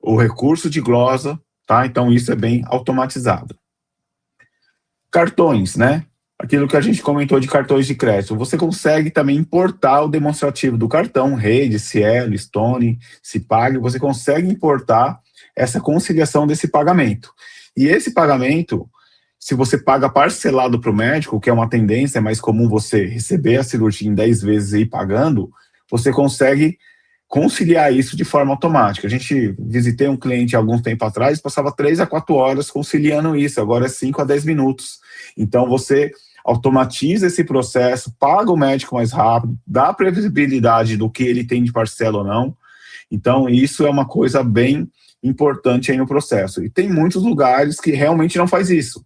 o recurso de glosa, tá? Então, isso é bem automatizado. Cartões, né? Aquilo que a gente comentou de cartões de crédito. Você consegue também importar o demonstrativo do cartão, Rede, Cielo, Stone, Cipag, você consegue importar essa conciliação desse pagamento. E esse pagamento, se você paga parcelado para o médico, que é uma tendência, é mais comum você receber a cirurgia em 10 vezes e ir pagando, você consegue conciliar isso de forma automática. A gente visitei um cliente há algum tempo atrás, passava 3 a 4 horas conciliando isso, agora é 5 a 10 minutos. Então você automatiza esse processo, paga o médico mais rápido, dá previsibilidade do que ele tem de parcela ou não. Então isso é uma coisa bem importante aí no processo. E tem muitos lugares que realmente não faz isso.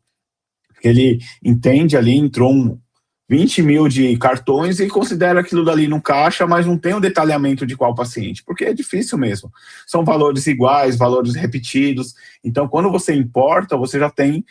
Ele entende ali, entrou 20 mil de cartões e considera aquilo dali no caixa, mas não tem o detalhamento de qual paciente, porque é difícil mesmo. São valores iguais, valores repetidos. Então, quando você importa, você já tem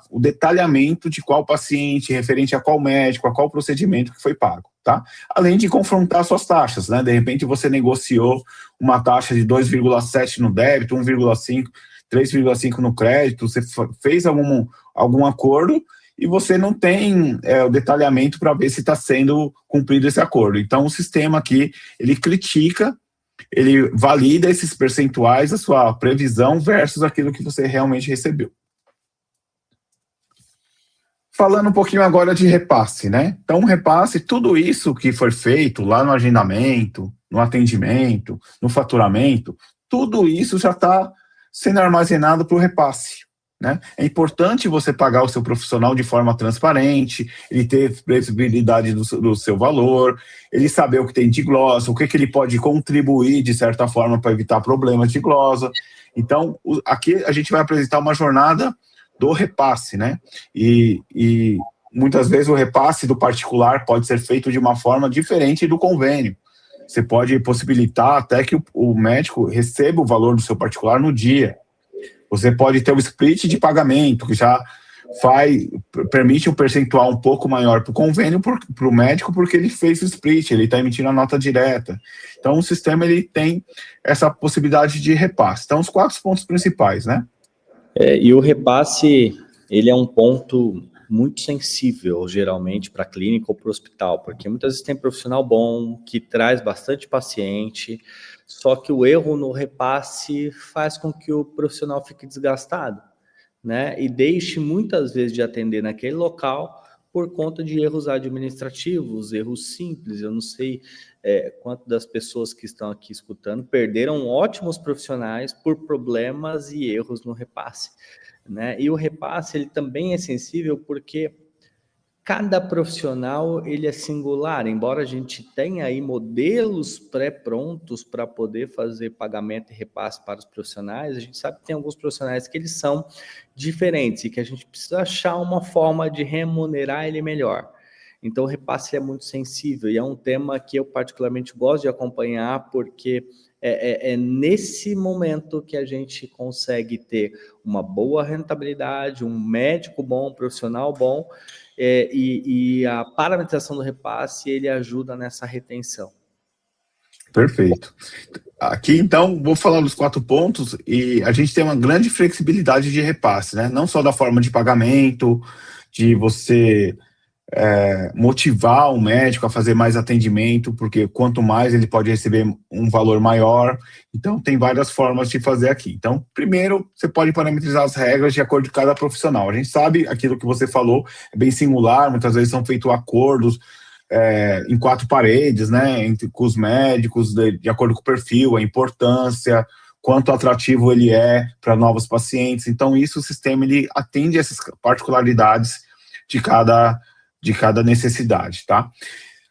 o detalhamento de qual paciente, referente a qual médico, a qual procedimento que foi pago, tá? Além de confrontar suas taxas, né? De repente, você negociou uma taxa de 2,7 no débito, 1,5, 3,5 no crédito, você fez algum acordo, e você não tem o detalhamento para ver se está sendo cumprido esse acordo. Então, o sistema aqui, ele critica, ele valida esses percentuais, a sua previsão versus aquilo que você realmente recebeu. Falando um pouquinho agora de repasse, né? Então, repasse, tudo isso que foi feito lá no agendamento, no atendimento, no faturamento, tudo isso já está sendo armazenado para o repasse. Né? É importante você pagar o seu profissional de forma transparente, ele ter previsibilidade do seu valor, ele saber o que tem de glosa, o que ele pode contribuir de certa forma para evitar problemas de glosa. Então, aqui a gente vai apresentar uma jornada do repasse, né? E muitas vezes o repasse do particular pode ser feito de uma forma diferente do convênio. Você pode possibilitar até que o médico receba o valor do seu particular no dia. Você pode ter o split de pagamento, que já permite um percentual um pouco maior para o convênio, para o médico, porque ele fez o split, ele está emitindo a nota direta. Então, o sistema ele tem essa possibilidade de repasse. Então, os 4 pontos principais, né? E o repasse, ele é um ponto muito sensível, geralmente, para a clínica ou para o hospital, porque muitas vezes tem profissional bom, que traz bastante paciente, só que o erro no repasse faz com que o profissional fique desgastado, né? E deixe muitas vezes de atender naquele local por conta de erros administrativos, erros simples. Eu não sei quanto das pessoas que estão aqui escutando perderam ótimos profissionais por problemas e erros no repasse, né? E o repasse ele também é sensível porque cada profissional ele é singular, embora a gente tenha aí modelos pré-prontos para poder fazer pagamento e repasse para os profissionais, a gente sabe que tem alguns profissionais que eles são diferentes e que a gente precisa achar uma forma de remunerar ele melhor. Então o repasse é muito sensível e é um tema que eu particularmente gosto de acompanhar porque é nesse momento que a gente consegue ter uma boa rentabilidade, um médico bom, um profissional bom, e a parametrização do repasse, ele ajuda nessa retenção. Perfeito. Aqui, então, vou falar dos 4 pontos, e a gente tem uma grande flexibilidade de repasse, né? Não só da forma de pagamento, de você motivar o médico a fazer mais atendimento, porque quanto mais ele pode receber um valor maior. Então, tem várias formas de fazer aqui. Então, primeiro, você pode parametrizar as regras de acordo com cada profissional. A gente sabe aquilo que você falou, é bem singular, muitas vezes são feitos acordos em 4 paredes, né, com os médicos, de acordo com o perfil, a importância, quanto atrativo ele é para novos pacientes. Então, isso, o sistema ele atende essas particularidades de cada necessidade, tá?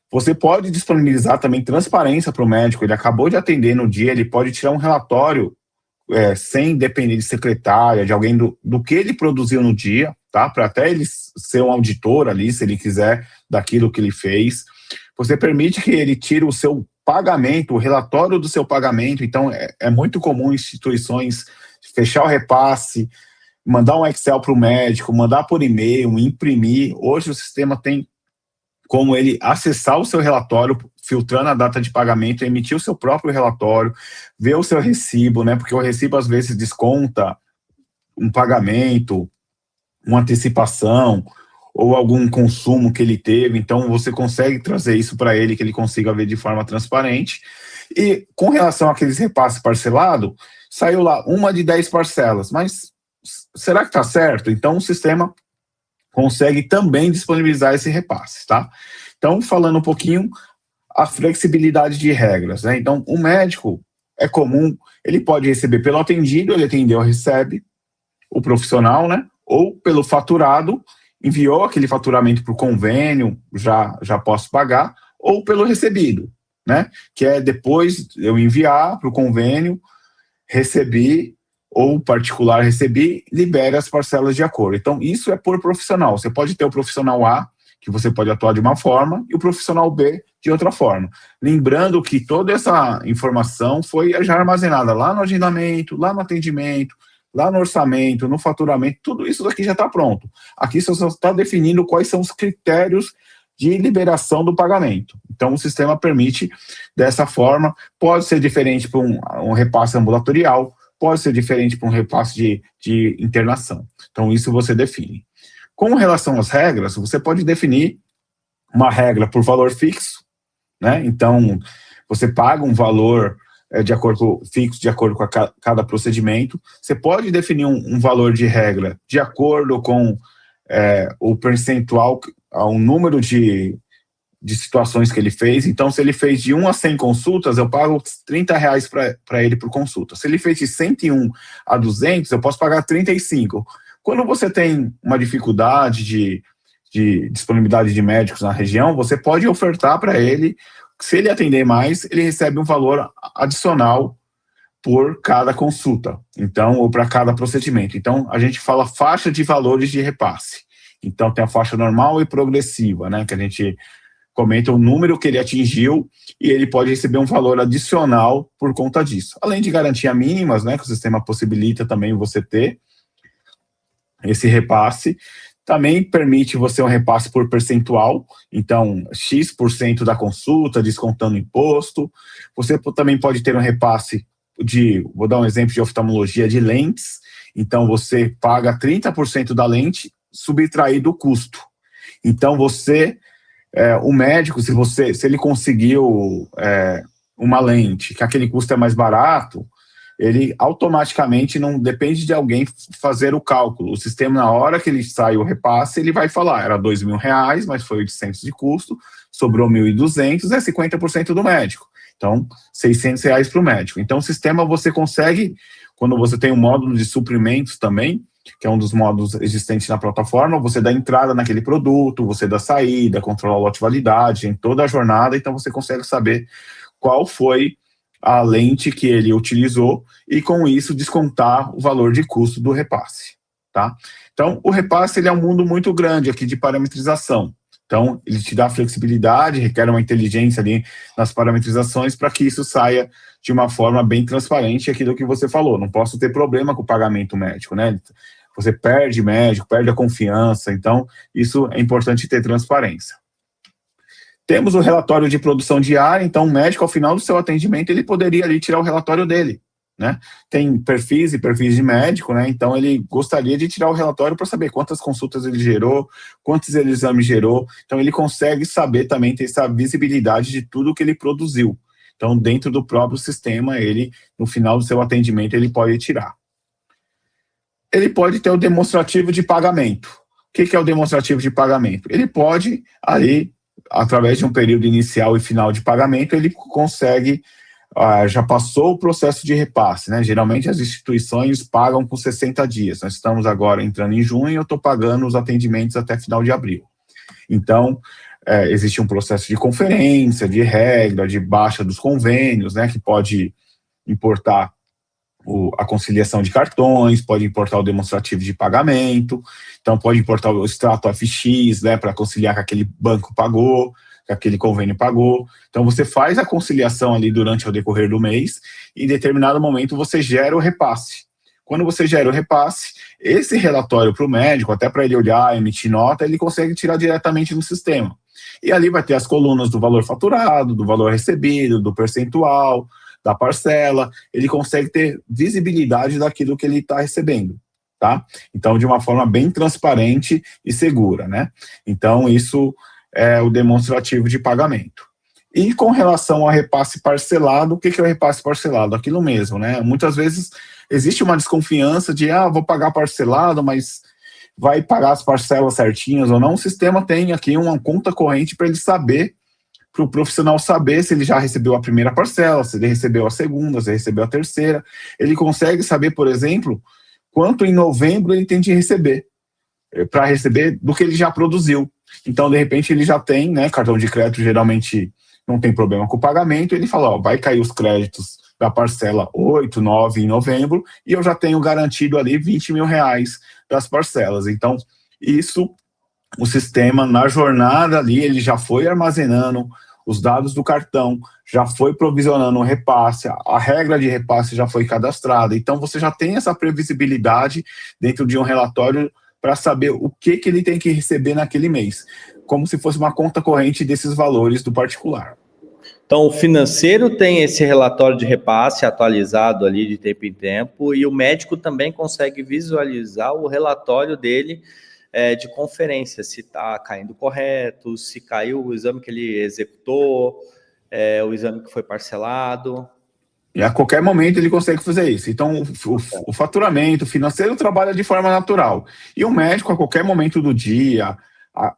Você pode disponibilizar também transparência para o médico. Ele acabou de atender no dia, ele pode tirar um relatório sem depender de secretária, de alguém do que ele produziu no dia, tá? Para até ele ser um auditor ali, se ele quiser, daquilo que ele fez. Você permite que ele tire o seu pagamento, o relatório do seu pagamento. Então, é muito comum instituições fechar o repasse, mandar um Excel para o médico, mandar por e-mail, imprimir. Hoje o sistema tem como ele acessar o seu relatório, filtrando a data de pagamento, emitir o seu próprio relatório, ver o seu recibo, né? Porque o recibo às vezes desconta um pagamento, uma antecipação ou algum consumo que ele teve. Então você consegue trazer isso para ele, que ele consiga ver de forma transparente. E com relação àqueles repasses parcelados, saiu lá uma de 10 parcelas, mas será que está certo? Então o sistema consegue também disponibilizar esse repasse, tá? Então, falando um pouquinho, a flexibilidade de regras, né? Então, o médico, é comum, ele pode receber pelo atendido, ele atendeu, recebe, o profissional, né? Ou pelo faturado, enviou aquele faturamento para o convênio, já posso pagar, ou pelo recebido, né? Que é depois eu enviar para o convênio, recebi, ou particular recebi, libera as parcelas de acordo. Então, isso é por profissional. Você pode ter o profissional A, que você pode atuar de uma forma, e o profissional B de outra forma. Lembrando que toda essa informação foi já armazenada lá no agendamento, lá no atendimento, lá no orçamento, no faturamento, tudo isso daqui já está pronto. Aqui você só está definindo quais são os critérios de liberação do pagamento. Então, o sistema permite dessa forma. Pode ser diferente para um repasse ambulatorial, pode ser diferente para um repasse de internação. Então, isso você define. Com relação às regras, você pode definir uma regra por valor fixo, né? Então, você paga um valor fixo de acordo com cada procedimento. Você pode definir um valor de regra de acordo com o percentual, um número de situações que ele fez. Então, se ele fez de 1 a 100 consultas, eu pago R$30 para ele por consulta. Se ele fez de 101 a 200, eu posso pagar 35. Quando você tem uma dificuldade de disponibilidade de médicos na região, você pode ofertar para ele, se ele atender mais, ele recebe um valor adicional por cada consulta, então, ou para cada procedimento. Então, a gente fala faixa de valores de repasse. Então, tem a faixa normal e progressiva, né, que a gente comenta o número que ele atingiu e ele pode receber um valor adicional por conta disso. Além de garantia mínimas, né, que o sistema possibilita também você ter esse repasse, também permite você um repasse por percentual, então X% da consulta, descontando imposto. Você também pode ter um repasse vou dar um exemplo de oftalmologia, de lentes. Então você paga 30% da lente subtraído o custo. Então o médico, se ele conseguiu uma lente, que aquele custo é mais barato, ele automaticamente não depende de alguém fazer o cálculo. O sistema, na hora que ele sai o repasse, ele vai falar, era R$2.000, mas foi 800 de custo, sobrou 1.200, é 50% do médico. Então, R$600 para o médico. Então, o sistema você consegue, quando você tem um módulo de suprimentos também, que é um dos módulos existentes na plataforma, você dá entrada naquele produto, você dá saída, controla a lote-validade, em toda a jornada, então você consegue saber qual foi a lente que ele utilizou e, com isso, descontar o valor de custo do repasse, tá? Então, o repasse ele é um mundo muito grande aqui de parametrização. Então, ele te dá flexibilidade, requer uma inteligência ali nas parametrizações para que isso saia de uma forma bem transparente, aquilo que você falou. Não posso ter problema com o pagamento médico, né? Você perde médico, perde a confiança, então isso é importante ter transparência. Temos o relatório de produção diária, então o médico, ao final do seu atendimento, ele poderia ali tirar o relatório dele, né? Tem perfis e perfis de médico, né? Então ele gostaria de tirar o relatório para saber quantas consultas ele gerou, quantos exames gerou. Então ele consegue saber também, ter essa visibilidade de tudo que ele produziu. Então, dentro do próprio sistema, ele, no final do seu atendimento, ele pode tirar. Ele pode ter o demonstrativo de pagamento. O que é o demonstrativo de pagamento? Ele pode ali através de um período inicial e final de pagamento, ele consegue, já passou o processo de repasse, né? Geralmente as instituições pagam com 60 dias. Nós estamos agora entrando em junho e eu estou pagando os atendimentos até final de abril. Então, existe um processo de conferência, de regra, de baixa dos convênios, né? Que pode importar a conciliação de cartões, pode importar o demonstrativo de pagamento, então pode importar o extrato FX, né, para conciliar que aquele banco pagou, que aquele convênio pagou. Então você faz a conciliação ali durante o decorrer do mês e em determinado momento você gera o repasse. Quando você gera o repasse, esse relatório para o médico, até para ele olhar, emitir nota, ele consegue tirar diretamente no sistema. E ali vai ter as colunas do valor faturado, do valor recebido, do percentual, da parcela, ele consegue ter visibilidade daquilo que ele está recebendo, tá? Então, de uma forma bem transparente e segura, né? Então, isso é o demonstrativo de pagamento. E com relação ao repasse parcelado, o que é o repasse parcelado? Aquilo mesmo, né? Muitas vezes existe uma desconfiança de, vou pagar parcelado, mas vai pagar as parcelas certinhas ou não. O sistema tem aqui uma conta corrente para ele saber, para o profissional saber se ele já recebeu a primeira parcela, se ele recebeu a segunda, se ele recebeu a terceira. Ele consegue saber, por exemplo, quanto em novembro ele tem de receber, para receber do que ele já produziu. Então, de repente, ele já tem, né, cartão de crédito geralmente não tem problema com o pagamento, ele fala, vai cair os créditos da parcela 8, 9 em novembro, e eu já tenho garantido ali 20 mil reais das parcelas. Então, isso, o sistema, na jornada ali, ele já foi armazenando os dados do cartão, já foi provisionando o repasse, a regra de repasse já foi cadastrada, então você já tem essa previsibilidade dentro de um relatório para saber o que ele tem que receber naquele mês, como se fosse uma conta corrente desses valores do particular. Então, o financeiro tem esse relatório de repasse atualizado ali de tempo em tempo, e o médico também consegue visualizar o relatório dele de conferência, se está caindo correto, se caiu o exame que ele executou, o exame que foi parcelado. E a qualquer momento ele consegue fazer isso. Então, o faturamento financeiro trabalha de forma natural. E o médico, a qualquer momento do dia,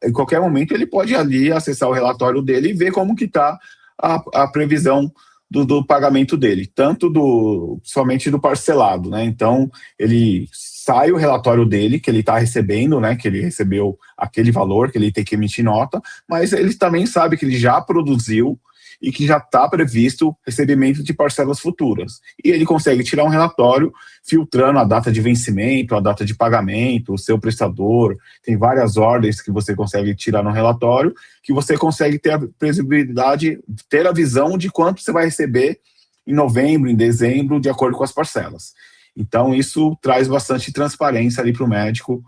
em qualquer momento, ele pode ali acessar o relatório dele e ver como que está a previsão do pagamento dele, tanto somente do parcelado, né? Então, ele sai o relatório dele, que ele está recebendo, né? Que ele recebeu aquele valor, que ele tem que emitir nota, mas ele também sabe que ele já produziu e que já está previsto recebimento de parcelas futuras. E ele consegue tirar um relatório filtrando a data de vencimento, a data de pagamento, o seu prestador, tem várias ordens que você consegue tirar no relatório, que você consegue ter a previsibilidade, ter a visão de quanto você vai receber em novembro, em dezembro, de acordo com as parcelas. Então, isso traz bastante transparência ali para o médico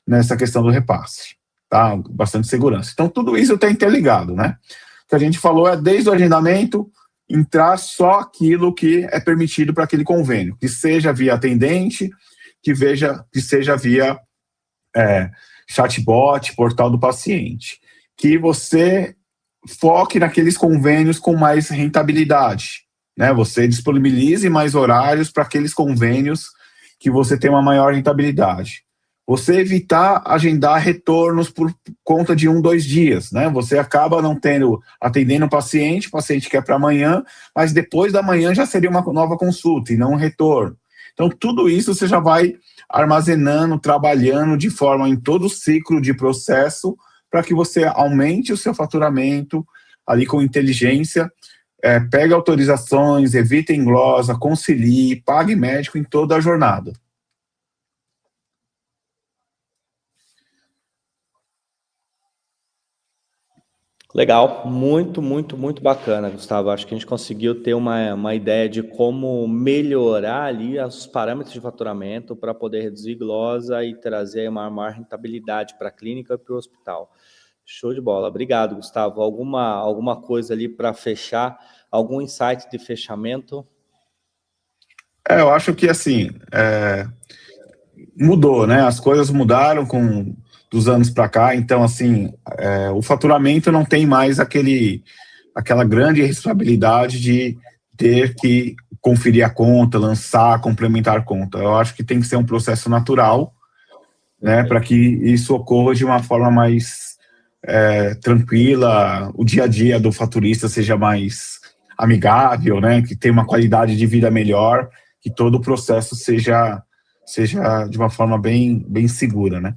nessa questão do repasse, tá? Bastante segurança. Então, tudo isso está interligado, né? O que a gente falou é, desde o agendamento, entrar só aquilo que é permitido para aquele convênio, que seja via atendente, que seja via chatbot, portal do paciente. Que você foque naqueles convênios com mais rentabilidade, né? Você disponibilize mais horários para aqueles convênios que você tem uma maior rentabilidade. Você evitar agendar retornos por conta de 1, 2 dias, né? Você acaba não atendendo o paciente quer para amanhã, mas depois da manhã já seria uma nova consulta e não um retorno. Então, tudo isso você já vai armazenando, trabalhando de forma em todo o ciclo de processo para que você aumente o seu faturamento ali com inteligência, pegue autorizações, evite englosa, concilie, pague médico em toda a jornada. Legal, muito, muito, muito bacana, Gustavo. Acho que a gente conseguiu ter uma ideia de como melhorar ali os parâmetros de faturamento para poder reduzir glosa e trazer uma maior rentabilidade para a clínica e para o hospital. Show de bola. Obrigado, Gustavo. Alguma coisa ali para fechar? Algum insight de fechamento? Eu acho que, assim, mudou, né? As coisas mudaram dos anos para cá, então, assim, o faturamento não tem mais aquela grande responsabilidade de ter que conferir a conta, lançar, complementar a conta. Eu acho que tem que ser um processo natural, né, para que isso ocorra de uma forma mais tranquila, o dia a dia do faturista seja mais amigável, né? Que tenha uma qualidade de vida melhor, que todo o processo seja de uma forma bem segura, né?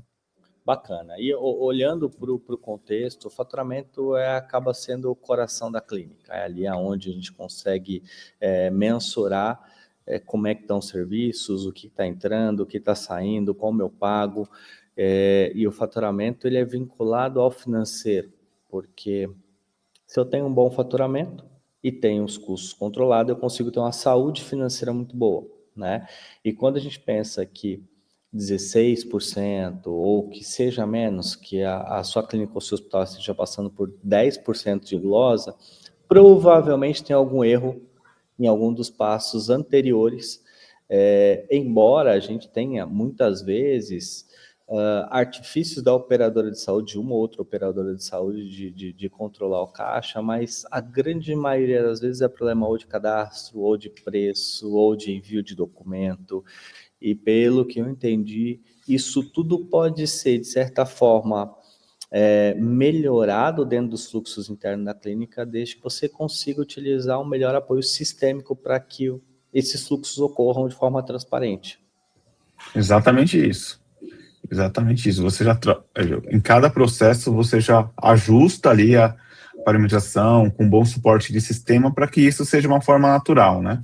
Bacana. E olhando para o contexto, o faturamento acaba sendo o coração da clínica. É ali onde a gente consegue mensurar como é que estão os serviços, o que está entrando, o que está saindo, como eu pago. E o faturamento ele é vinculado ao financeiro, porque se eu tenho um bom faturamento e tenho os custos controlados, eu consigo ter uma saúde financeira muito boa, né? E quando a gente pensa que 16% ou que seja menos, que a sua clínica ou seu hospital esteja passando por 10% de glosa, provavelmente tem algum erro em algum dos passos anteriores, embora a gente tenha muitas vezes artifícios da operadora de saúde, uma ou outra operadora de saúde de controlar o caixa, mas a grande maioria das vezes é problema ou de cadastro, ou de preço, ou de envio de documento. E pelo que eu entendi, isso tudo pode ser, de certa forma, melhorado dentro dos fluxos internos da clínica, desde que você consiga utilizar um melhor apoio sistêmico para que esses fluxos ocorram de forma transparente. Exatamente isso. Exatamente isso. Você em cada processo, você já ajusta ali a parametrização com bom suporte de sistema para que isso seja uma forma natural, né?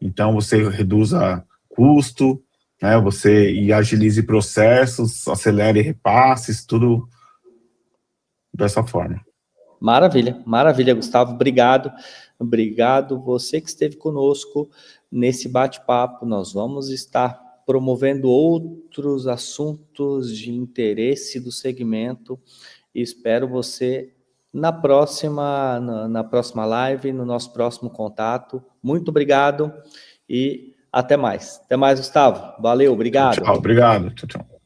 Então, você reduza custo, né? E agilize processos, acelere repasses, tudo dessa forma. Maravilha, maravilha, Gustavo. Obrigado. Obrigado você que esteve conosco nesse bate-papo. Nós vamos estar promovendo outros assuntos de interesse do segmento e espero você na próxima live, no nosso próximo contato. Muito obrigado e até mais. Até mais, Gustavo. Valeu, obrigado. Tchau, obrigado. Tchau, tchau.